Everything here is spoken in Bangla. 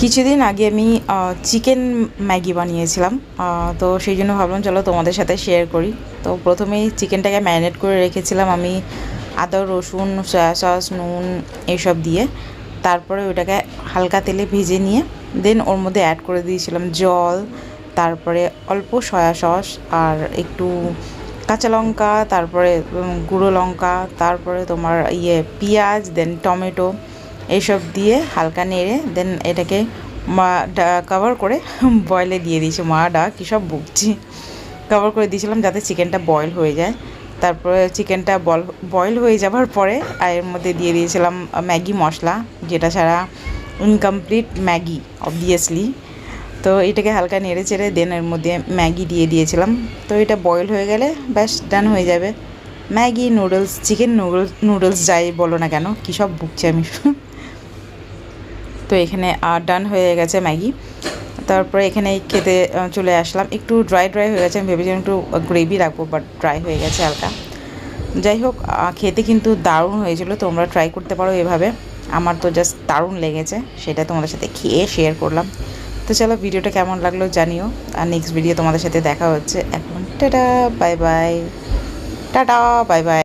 কিছুদিন আগে আমি চিকেন ম্যাগি বানিয়েছিলাম। তো সেই জন্য ভাবলাম চলো তোমাদের সাথে শেয়ার করি। তো প্রথমেই চিকেনটাকে ম্যারিনেট করে রেখেছিলাম আমি আদা রসুন সয়া সস নুন এসব দিয়ে। তারপরে ওটাকে হালকা তেলে ভেজে নিয়ে দেন ওর মধ্যে অ্যাড করে দিয়েছিলাম জল, তারপরে অল্প সয়া সস আর একটু কাঁচা লঙ্কা, তারপরে গুঁড়ো লঙ্কা, তারপরে তোমার পেঁয়াজ, দেন টমেটো এইসব দিয়ে হালকা নেড়ে দেন এটাকে কভার করে বয়েলে দিয়ে দিয়েছি। কী সব বকছি, কভার করে দিয়েছিলাম যাতে চিকেনটা বয়েল হয়ে যায়। তারপরে চিকেনটা বয়েল হয়ে যাওয়ার পরে এর মধ্যে দিয়ে দিয়েছিলাম ম্যাগি মশলা, যেটা ছাড়া ইনকমপ্লিট ম্যাগি অবভিয়াসলি। তো এটাকে হালকা নেড়ে চেড়ে দেন এর মধ্যে ম্যাগি দিয়ে দিয়েছিলাম। তো এটা বয়েল হয়ে গেলে ব্যাস ডান হয়ে যাবে ম্যাগি নুডলস, চিকেন নুডলস যাই বলো না কেন, কী সব বকছি আমি। তো এখানে ডান হয়ে গেছে ম্যাগি। তারপরে এখানে খেতে চলে আসলাম। একটু ড্রাই হয়ে গেছে, আমি ভেবেছিলাম একটু গ্রেভি রাখবো, বাট ড্রাই হয়ে গেছে হালকা। যাই হোক, খেতে কিন্তু দারুণ হয়েছিল, তোমরা ট্রাই করতে পারো এভাবে। আমার তো জাস্ট দারুণ লেগেছে, সেটা তোমাদের সাথে খেয়ে শেয়ার করলাম। তো চলো, ভিডিওটা কেমন লাগলো জানিও, আর নেক্সট ভিডিও তোমাদের সাথে দেখা হচ্ছে। এখন tata bye bye, tata bye bye.